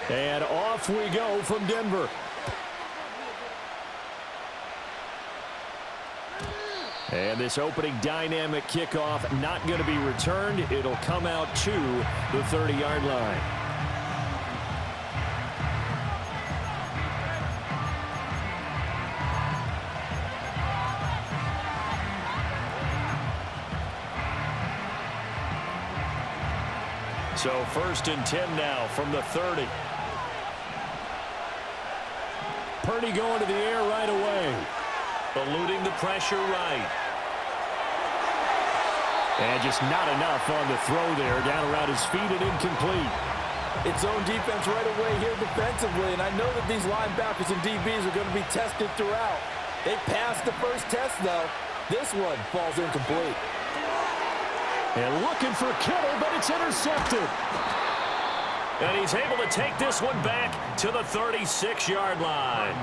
And off we go from Denver. And this opening dynamic kickoff not going to be returned. It'll come out to the 30-yard line. So 1st and 10 now from the 30. Purdy going to the air right away. Eluding the pressure right. And just not enough on the throw there. Down around his feet and incomplete. It's zone defense right away here defensively. And I know that these linebackers and DBs are going to be tested throughout. They passed the first test, though. This one falls incomplete. And looking for Kittle, but it's intercepted. And he's able to take this one back to the 36-yard line.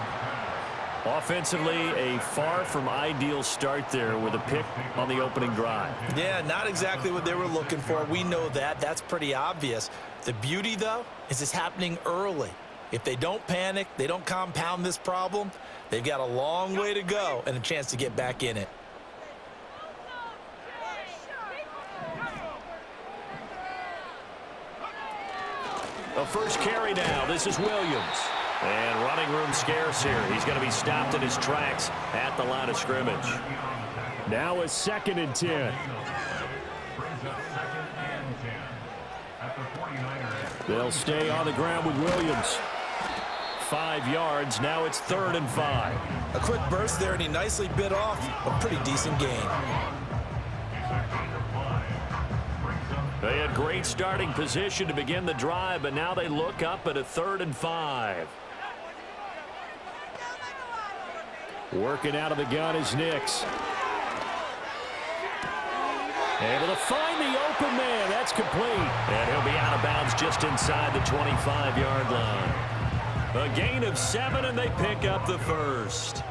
Offensively, a far from ideal start there with a pick on the opening drive. Yeah, not exactly what they were looking for. We know that. That's pretty obvious. The beauty, though, is it's happening early. If they don't panic, they don't compound this problem, they've got a long way to go and a chance to get back in it. A first carry now. This is Williams. And running room scarce here. He's going to be stopped in his tracks at the line of scrimmage. Now a 2nd and 10. They'll stay on the ground with Williams. 5 yards. Now it's 3rd and 5. A quick burst there, and he nicely bit off a pretty decent gain. They had great starting position to begin the drive, but now they look up at a 3rd and 5. Working out of the gun is Nix. Able to find the open man. That's complete. And he'll be out of bounds just inside the 25-yard line. A gain of 7, and they pick up the first.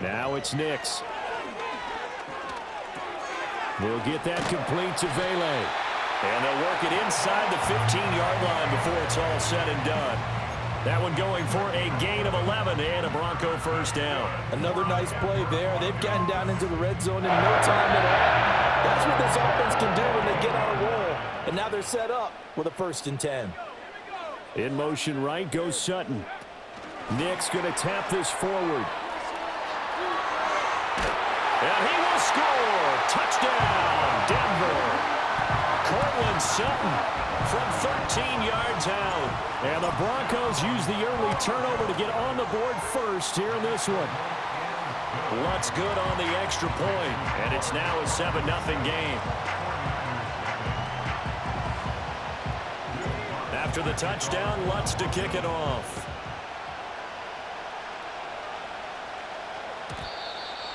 Now it's Nix. They'll get that complete to Vele. And they'll work it inside the 15-yard line before it's all said and done. That one going for a gain of 11 and a Bronco first down. Another nice play there. They've gotten down into the red zone in no time at all. That's what this offense can do when they get on a roll. And now they're set up with a 1st and 10. In motion right goes Sutton. Nick's going to tap this forward. And he will score. Touchdown, Denver. Cortland Sutton from 13 yards out. And the Broncos use the early turnover to get on the board first here in this one. Lutz good on the extra point, and it's now a 7-0 game. After the touchdown, Lutz to kick it off.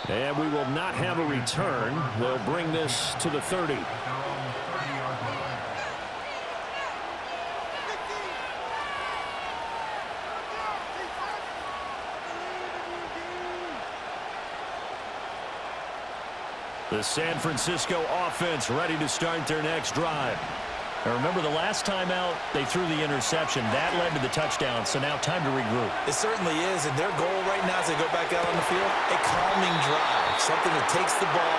And we will not have a return. They'll bring this to the 30. The San Francisco offense ready to start their next drive. Now remember, the last time out, they threw the interception. That led to the touchdown, so now time to regroup. It certainly is, and their goal right now as they go back out on the field, a calming drive, something that takes the ball,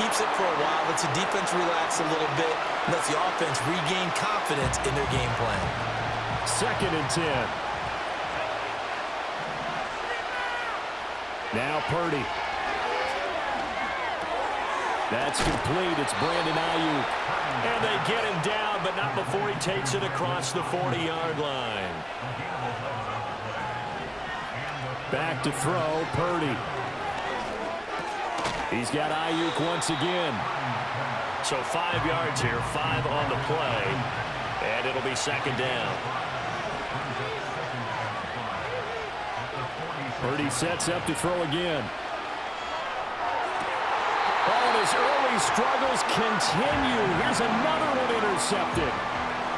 keeps it for a while, lets the defense relax a little bit, and lets the offense regain confidence in their game plan. 2nd and 10. Now Purdy. That's complete. It's Brandon Ayuk. And they get him down, but not before he takes it across the 40-yard line. Back to throw, Purdy. He's got Ayuk once again. So 5 yards here, 5 on the play. And it'll be 2nd down. Purdy sets up to throw again. And his early struggles continue. Here's another one intercepted.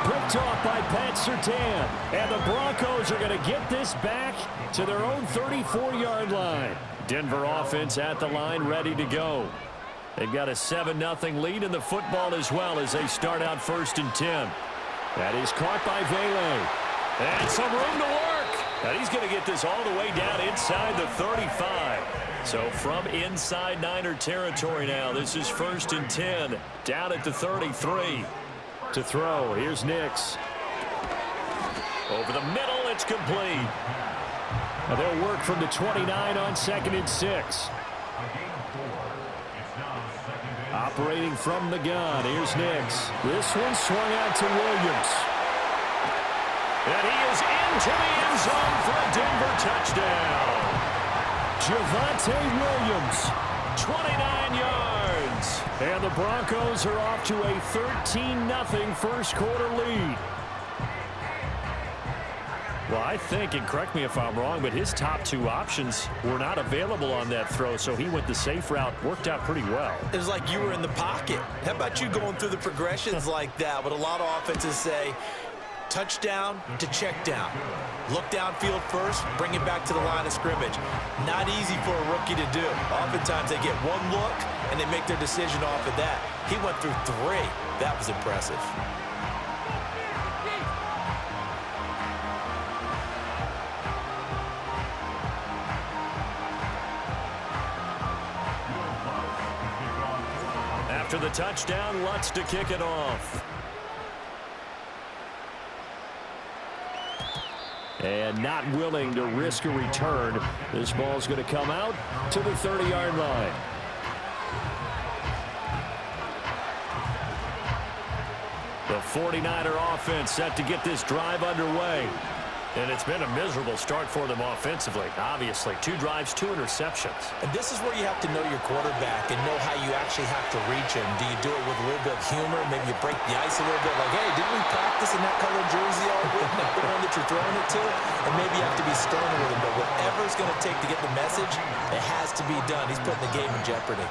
Picked off by Pat Surtain. And the Broncos are going to get this back to their own 34-yard line. Denver offense at the line, ready to go. They've got a 7-0 lead in the football as well as they start out 1st and 10. That is caught by Vele. And some room to work. And he's going to get this all the way down inside the 35. So from inside Niner territory now, this is 1st and 10, down at the 33. To throw, here's Nix. Over the middle, it's complete. Now they'll work from the 29 on 2nd and 6. Operating from the gun, here's Nix. This one swung out to Williams. And he is into the end zone for a Denver touchdown. Javonte Williams, 29 yards. And the Broncos are off to a 13-0 first quarter lead. Well, I think, and correct me if I'm wrong, but his top 2 options were not available on that throw, so he went the safe route. Worked out pretty well. It was like you were in the pocket. How about you going through the progressions like that? But a lot of offenses say touchdown to check down. Look downfield first, bring it back to the line of scrimmage. Not easy for a rookie to do. Oftentimes they get one look, and they make their decision off of that. He went through 3. That was impressive. After the touchdown, Lutz to kick it off. And not willing to risk a return. This ball's going to come out to the 30-yard line. The 49er offense set to get this drive underway. And it's been a miserable start for them offensively. Obviously, 2 drives, 2 interceptions. And this is where you have to know your quarterback and know how you actually have to reach him. Do you do it with a little bit of humor? Maybe you break the ice a little bit. Like, hey, didn't we practice in that colored jersey all week? The one that you're throwing it to? And maybe you have to be stern with him. But whatever it's going to take to get the message, it has to be done. He's putting the game in jeopardy.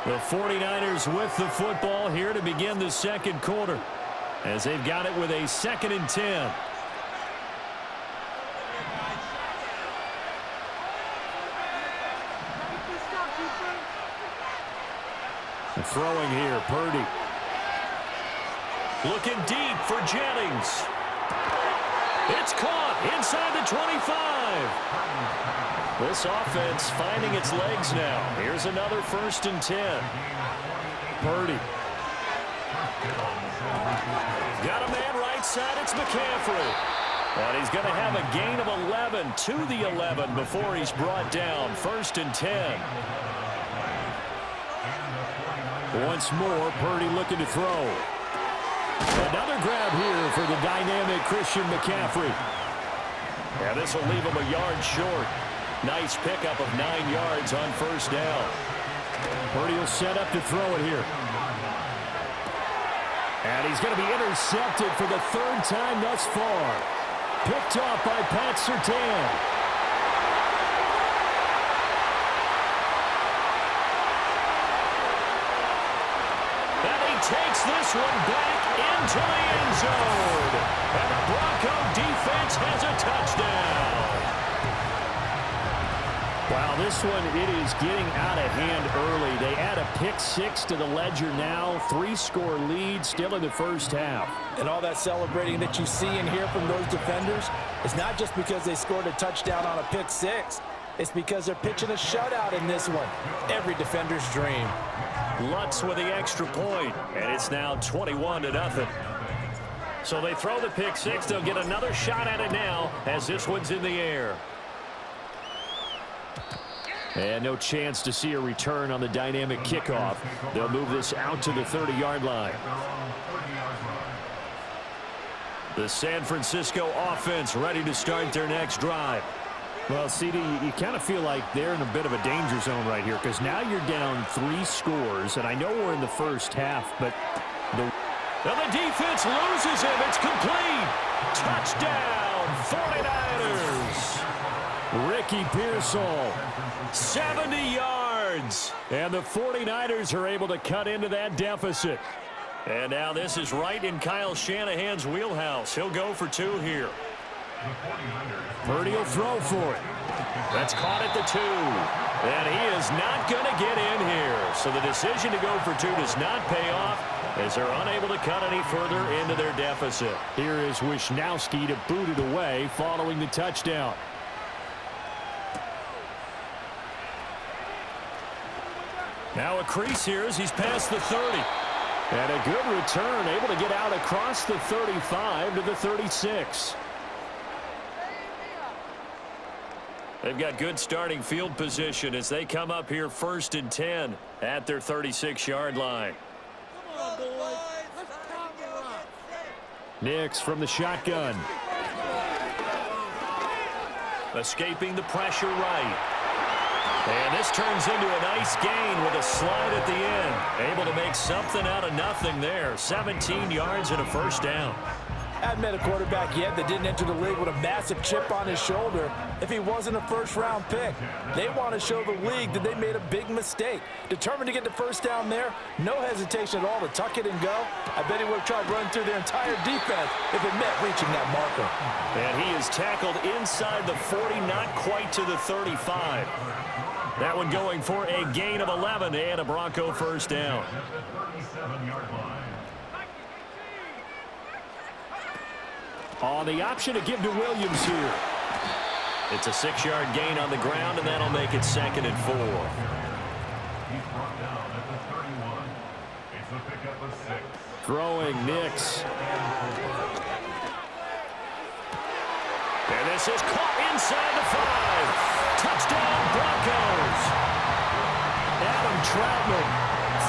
The 49ers with the football here to begin the second quarter, as they've got it with a 2nd and 10. Throwing here, Purdy. Looking deep for Jennings. It's caught inside the 25. This offense finding its legs now. Here's another 1st and 10. Purdy. Got a man right side. It's McCaffrey. And he's going to have a gain of 11 to the 11 before he's brought down. 1st and 10. Once more, Purdy looking to throw. Another grab here for the dynamic Christian McCaffrey. Yeah, this will leave him a yard short. Nice pickup of 9 yards on 1st down. Purdy will set up to throw it here. And he's going to be intercepted for the 3rd time thus far. Picked off by Pat Surtain. Takes this one back into the end zone. And the Bronco defense has a touchdown. Wow, this one, it is getting out of hand early. They add a pick 6 to the ledger now. 3-score lead still in the 1st half. And all that celebrating that you see and hear from those defenders is not just because they scored a touchdown on a pick 6. It's because they're pitching a shutout in this one. Every defender's dream. Lutz with the extra point, and it's now 21-0. So they throw the pick 6. They'll get another shot at it now as this one's in the air. And no chance to see a return on the dynamic kickoff. They'll move this out to the 30-yard line. The San Francisco offense ready to start their next drive. Well, CD, you kind of feel like they're in a bit of a danger zone right here because now you're down 3 scores, and I know we're in the 1st half, but the defense loses him. It's complete. Touchdown, 49ers. Ricky Pearsall, 70 yards. And the 49ers are able to cut into that deficit. And now this is right in Kyle Shanahan's wheelhouse. He'll go for 2 here. Purdy will throw for it. That's caught at the 2. And he is not going to get in here. So the decision to go for 2 does not pay off as they're unable to cut any further into their deficit. Here is Wisnowski to boot it away following the touchdown. Now a crease here as he's past the 30. And a good return, able to get out across the 35 to the 36. They've got good starting field position as they come up here 1st and 10 at their 36-yard line. Nix from the shotgun. Escaping the pressure right. And this turns into a nice gain with a slide at the end. Able to make something out of nothing there. 17 yards and a first down. Hadn't met a quarterback yet that didn't enter the league with a massive chip on his shoulder if he wasn't a first-round pick. They want to show the league that they made a big mistake. Determined to get the first down there, no hesitation at all to tuck it and go. I bet he would have tried running through their entire defense if it meant reaching that marker. And he is tackled inside the 40, not quite to the 35. That one going for a gain of 11 and a Bronco first down. On the option to give to Williams here. It's a 6-yard gain on the ground, and that'll make it 2nd and 4. Throwing Nix. And this is caught inside the 5. Touchdown Broncos. Adam Troutman,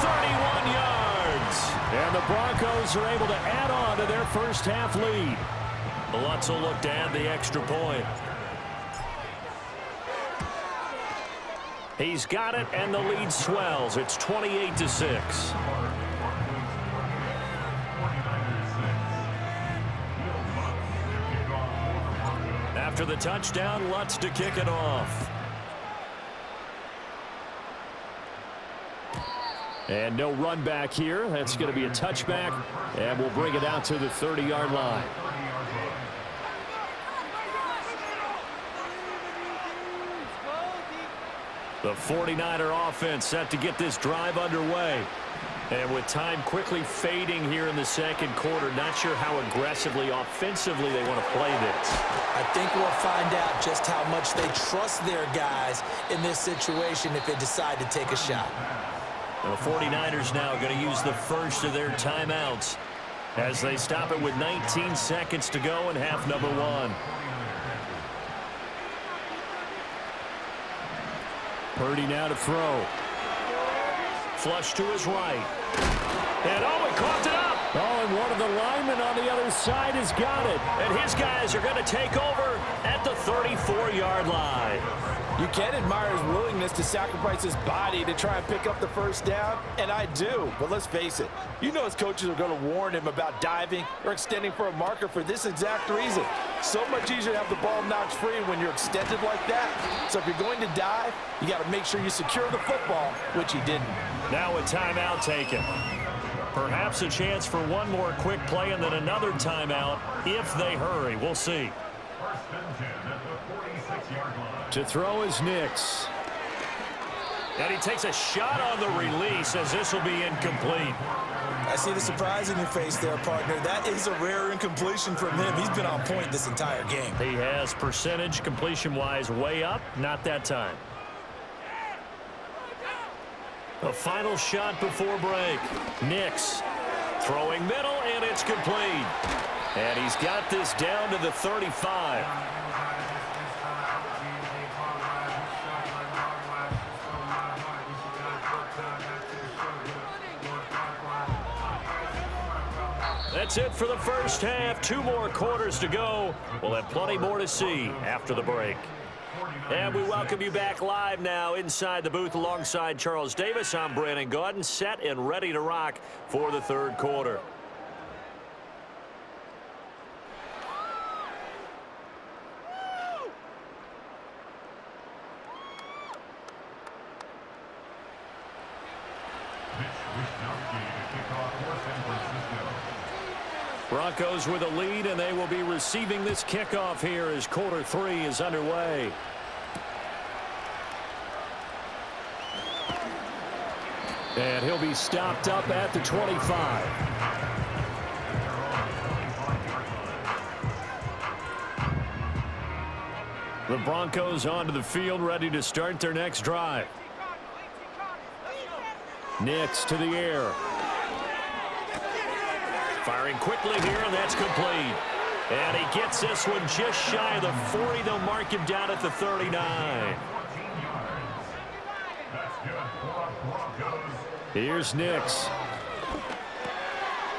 31 yards. And the Broncos are able to add on to their first half lead. Lutz will look to add the extra point. He's got it, and the lead swells. It's 28-6. After the touchdown, Lutz to kick it off. And no run back here. That's going to be a touchback, and we'll bring it out to the 30-yard line. The 49er offense set to get this drive underway. And with time quickly fading here in the second quarter, not sure how aggressively, offensively they want to play this. I think we'll find out just how much they trust their guys in this situation if they decide to take a shot. The 49ers now going to use the first of their timeouts as they stop it with 19 seconds to go in half number 1. Purdy now to throw. Flush to his right. And oh, he coughed it up. Oh, and one of the linemen on the other side has got it. And his guys are going to take over at the 34-yard line. You can admire his willingness to sacrifice his body to try and pick up the first down, and I do. But let's face it, you know his coaches are going to warn him about diving or extending for a marker for this exact reason. So much easier to have the ball knocked free when you're extended like that. So if you're going to dive, you got to make sure you secure the football, which he didn't. Now a timeout taken. Perhaps a chance for one more quick play and then another timeout if they hurry. We'll see. To throw is Nix. And he takes a shot on the release as this will be incomplete. I see the surprise in your face there, partner. That is a rare incompletion from him. He's been on point this entire game. He has percentage completion-wise way up. Not that time. The final shot before break. Nix throwing middle, and it's complete. And he's got this down to the 35. That's it for the first half. 2 more quarters to go. We'll have plenty more to see after the break. And we welcome you back live now inside the booth alongside Charles Davis. I'm Brandon Gaudin, set and ready to rock for the third quarter. Broncos with a lead, and they will be receiving this kickoff here as quarter 3 is underway. And he'll be stopped up at the 25. The Broncos onto the field, ready to start their next drive. Nix to the air. Firing quickly here, and that's complete. And he gets this one just shy of the 40. They'll mark him down at the 39. Here's Nix.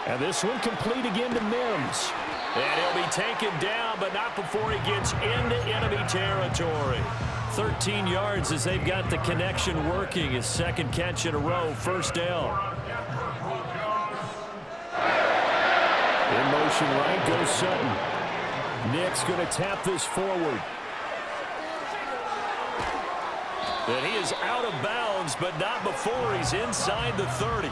And this one complete again to Mims. And he'll be taken down, but not before he gets into enemy territory. 13 yards as they've got the connection working. His second catch in a row, first down. In motion right goes Sutton. Nick's going to tap this forward. And he is out of bounds, but not before he's inside the 30.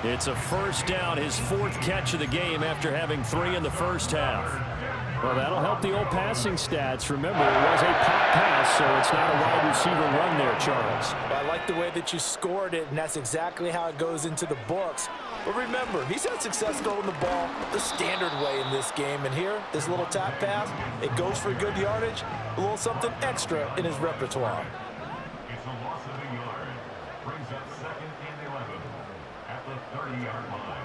It's a first down, his 4th catch of the game after having 3 in the first half. Well, that'll help the old passing stats. Remember, it was a pop pass, so it's not a wide receiver run there, Charles. I like the way that you scored it, and that's exactly how it goes into the books. But remember, he's had success throwing the ball the standard way in this game. And here, this little tap pass, it goes for good yardage, a little something extra in his repertoire. It's a loss of a yard. Brings up 2nd and 11 at the 30-yard line.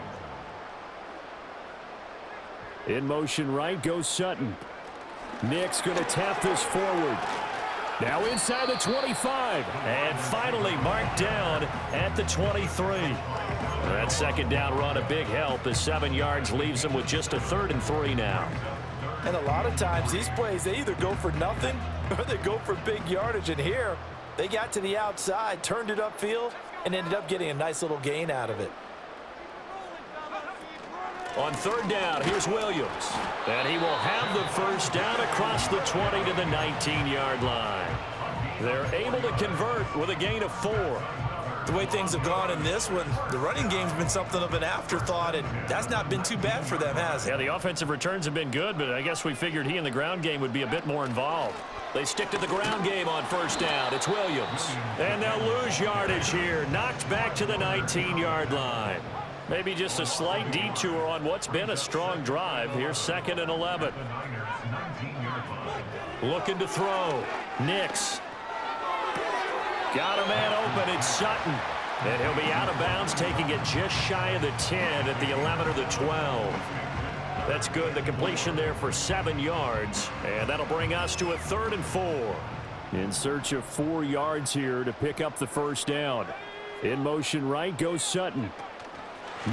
In motion right goes Sutton. Nick's going to tap this forward. Now inside the 25. And finally marked down at the 23. That second down run a big help as 7 yards leaves them with just a 3rd and 3 now. And a lot of times these plays, they either go for nothing or they go for big yardage. And here, they got to the outside, turned it upfield, and ended up getting a nice little gain out of it. On 3rd down, here's Williams. And he will have the first down across the 20 to the 19-yard line. They're able to convert with a gain of 4. The way things have gone in this one, the running game's been something of an afterthought, and that's not been too bad for them, has it? Yeah, the offensive returns have been good, but I guess we figured he in the ground game would be a bit more involved. They stick to the ground game on 1st down. It's Williams. And they'll lose yardage here. Knocked back to the 19-yard line. Maybe just a slight detour on what's been a strong drive. Here's 2nd and 11. Looking to throw. Nix. Got a man open. It's Sutton. And he'll be out of bounds, taking it just shy of the 10 at the 11 or the 12. That's good. The completion there for 7 yards. And that'll bring us to a 3rd and 4. In search of 4 yards here to pick up the first down. In motion right goes Sutton.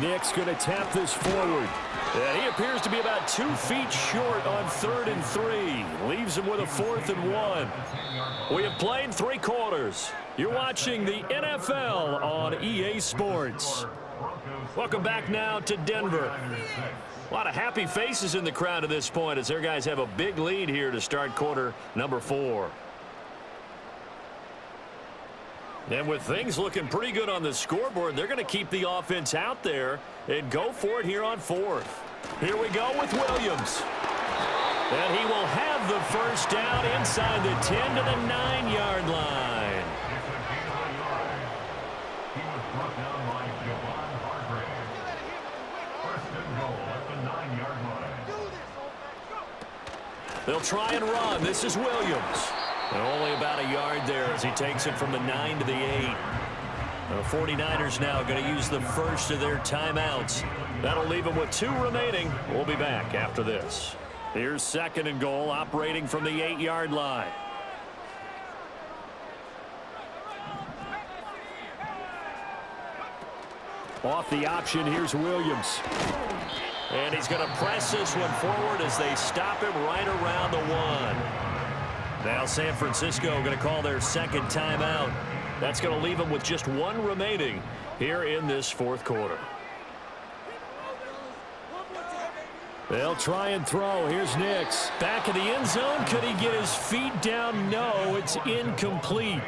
Nick's going to tap this forward. And he appears to be about 2 feet short on 3rd and 3. Leaves him with a 4th and 1. We have played 3 quarters. You're watching the NFL on EA Sports. Welcome back now to Denver. A lot of happy faces in the crowd at this point as their guys have a big lead here to start quarter number 4. And with things looking pretty good on the scoreboard, they're going to keep the offense out there and go for it here on 4th. Here we go with Williams. And he will have the first down inside the 10 to the 9-yard line. He was brought down by Javon Hargrave. 1st and goal at the 9-yard line. They'll try and run. This is Williams. And only about a yard there as he takes it from the 9 to the 8. The 49ers now going to use the first of their timeouts. That'll leave them with 2 remaining. We'll be back after this. Here's 2nd and goal, operating from the 8-yard line. Off the option, here's Williams. And he's going to press this one forward as they stop him right around the 1. Now San Francisco going to call their 2nd timeout. That's going to leave them with just 1 remaining here in this 4th quarter. They'll try and throw. Here's Nix. Back in the end zone. Could he get his feet down? No, it's incomplete.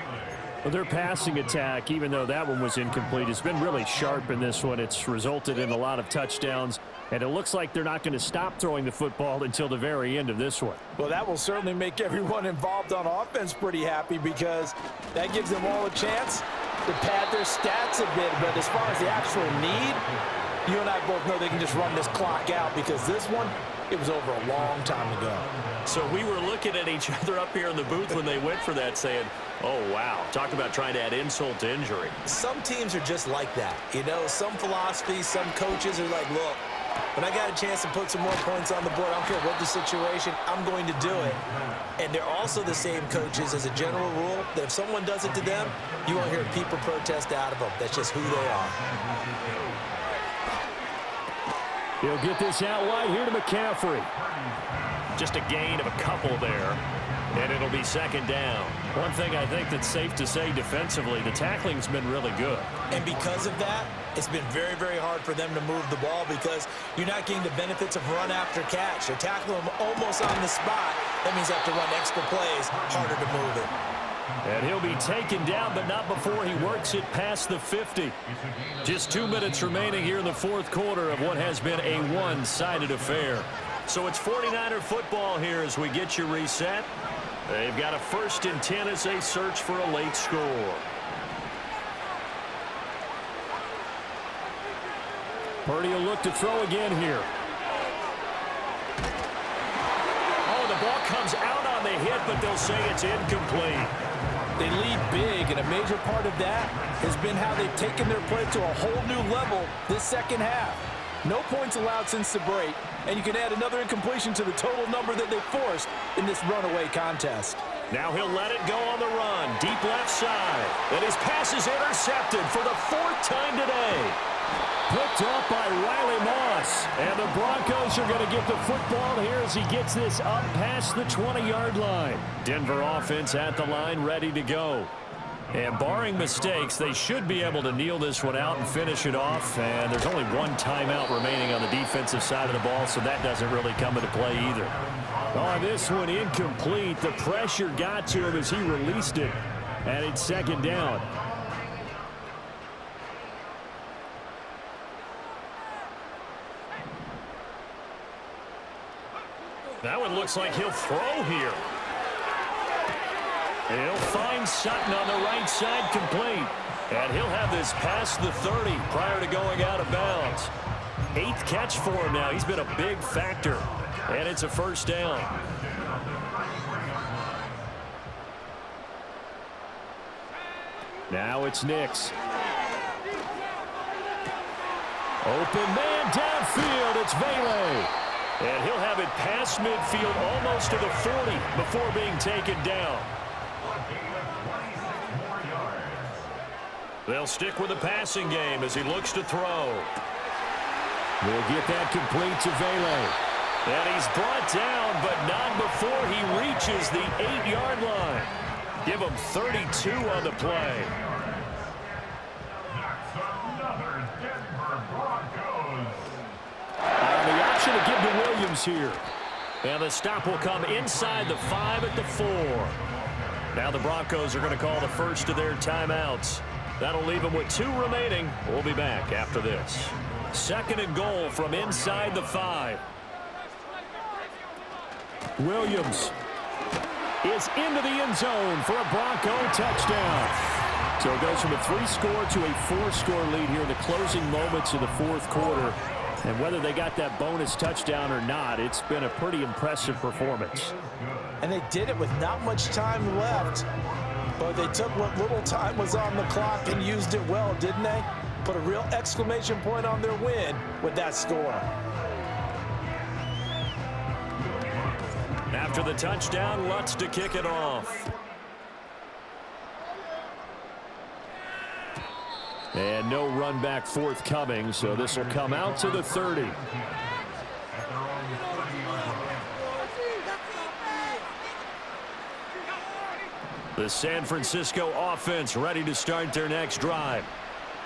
Well, their passing attack, even though that one was incomplete, has been really sharp in this one. It's resulted in a lot of touchdowns, and it looks like they're not going to stop throwing the football until the very end of this one. Well, that will certainly make everyone involved on offense pretty happy because that gives them all a chance to pad their stats a bit. But as far as the actual need, you and I both know they can just run this clock out because this one, it was over a long time ago. So we were looking at each other up here in the booth when they went for that saying, oh, wow, talk about trying to add insult to injury. Some teams are just like that. You know, some philosophies, some coaches are like, look, when I got a chance to put some more points on the board, I don't care what the situation, I'm going to do it. And they're also the same coaches as a general rule that if someone does it to them, you won't hear people protest out of them. That's just who they are. He'll get this out wide here to McCaffrey. Just a gain of a couple there, and it'll be second down. One thing I think that's safe to say defensively, the tackling's been really good. And because of that, it's been very, very hard for them to move the ball because you're not getting the benefits of run after catch. They're tackling them almost on the spot. That means they have to run extra plays, harder to move it. And he'll be taken down, but not before he works it past the 50. Just 2 minutes remaining here in the fourth quarter of what has been a one-sided affair. So it's 49er football here as we get you reset. They've got a 1st and 10 as they search for a late score. Purdy will look to throw again here. Oh, the ball comes out on the hit, but they'll say it's incomplete. They lead big, and a major part of that has been how they've taken their play to a whole new level this second half. No points allowed since the break, and you can add another incompletion to the total number that they forced in this runaway contest. Now he'll let it go on the run, deep left side. And his pass is intercepted for the 4th time today. Picked up by Riley Moss. And the Broncos are going to get the football here as he gets this up past the 20-yard line. Denver offense at the line, ready to go. And barring mistakes, they should be able to kneel this one out and finish it off. And there's only one timeout remaining on the defensive side of the ball, so that doesn't really come into play either. On this one, incomplete. The pressure got to him as he released it. And it's second down. That one looks like he'll throw here. He'll find Sutton on the right side, complete. And he'll have this past the 30 prior to going out of bounds. 8th catch for him now. He's been a big factor. And it's a 1st down. Now it's Nix. Open man downfield. It's Vele. And he'll have it past midfield almost to the 40 before being taken down. They'll stick with the passing game as he looks to throw. We'll get that complete to Vele. And he's brought down, but not before he reaches the 8-yard line. Give him 32 on the play. The option to give to Williams here. And the stop will come inside the 5 at the 4. Now the Broncos are going to call the first of their timeouts. That'll leave them with 2 remaining. We'll be back after this. 2nd and goal from inside the 5. Williams is into the end zone for a Bronco touchdown. So it goes from a 3-score to a 4-score lead here in the closing moments of the fourth quarter. And whether they got that bonus touchdown or not, it's been a pretty impressive performance. And they did it with not much time left. But they took what little time was on the clock and used it well, didn't they? Put a real exclamation point on their win with that score. After the touchdown, Lutz to kick it off. And no run back forthcoming, so this will come out to the 30. The San Francisco offense ready to start their next drive.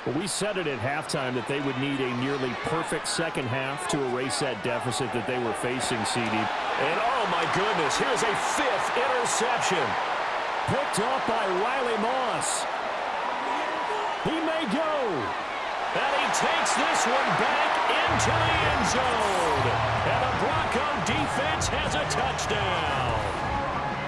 Well, we said it at halftime that they would need a nearly perfect second half to erase that deficit that they were facing, CD. And oh my goodness, here's a 5th interception. Picked off by Riley Moss. He may go. And he takes this one back into the end zone. And the Bronco defense has a touchdown.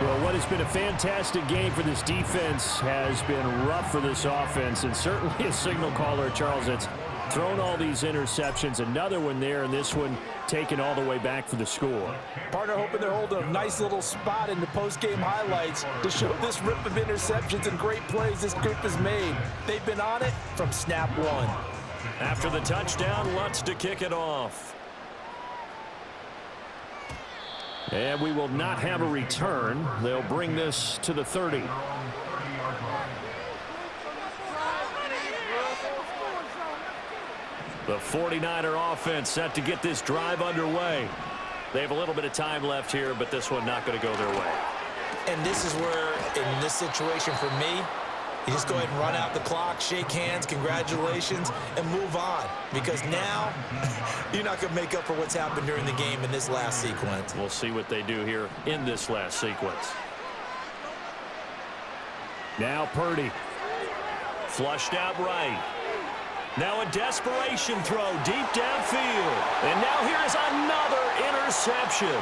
Well, what has been a fantastic game for this defense has been rough for this offense, and certainly a signal caller, Charles, that's thrown all these interceptions. Another one there, and this one taken all the way back for the score. Partner hoping they're holding a nice little spot in the post-game highlights to show this rip of interceptions and great plays this group has made. They've been on it from snap one. After the touchdown, Lutz to kick it off. And we will not have a return. They'll bring this to the 30. The 49er offense set to get this drive underway. They have a little bit of time left here, but this one not going to go their way. And this is where, in this situation for me, you just go ahead and run out the clock, shake hands, congratulations, and move on. Because now, you're not going to make up for what's happened during the game in this last sequence. We'll see what they do here in this last sequence. Now Purdy. Flushed out right. Now a desperation throw deep downfield. And now here is another interception.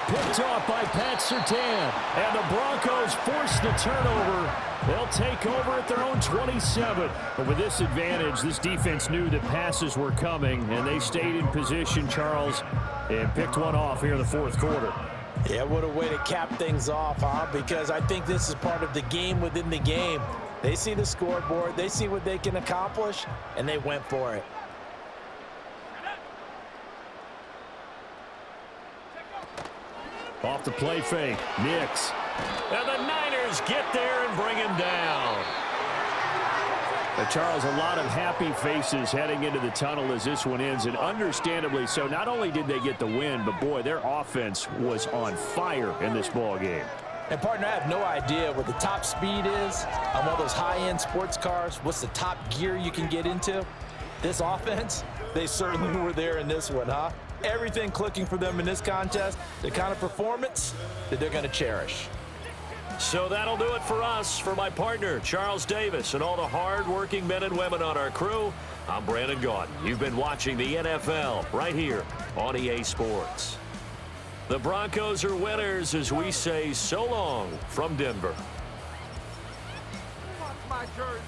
Picked off by Pat Surtain. And the Broncos force the turnover. They'll take over at their own 27. But with this advantage, this defense knew that passes were coming, and they stayed in position, Charles, and picked one off here in the fourth quarter. Yeah, what a way to cap things off, huh? Because I think this is part of the game within the game. They see the scoreboard, they see what they can accomplish, and they went for it. Off the play fake, Nix. And the Niners get there and bring him down. Charles, a lot of happy faces heading into the tunnel as this one ends, and understandably so. Not only did they get the win, but boy, their offense was on fire in this ball game. And partner, I have no idea what the top speed is on one of those high-end sports cars. What's the top gear you can get into? This offense, they certainly were there in this one, huh? Everything clicking for them in this contest, the kind of performance that they're going to cherish. So that'll do it for us. For my partner, Charles Davis, and all the hard-working men and women on our crew, I'm Brandon Gaudin. You've been watching the NFL right here on EA Sports. The Broncos are winners as we say so long from Denver. My jersey.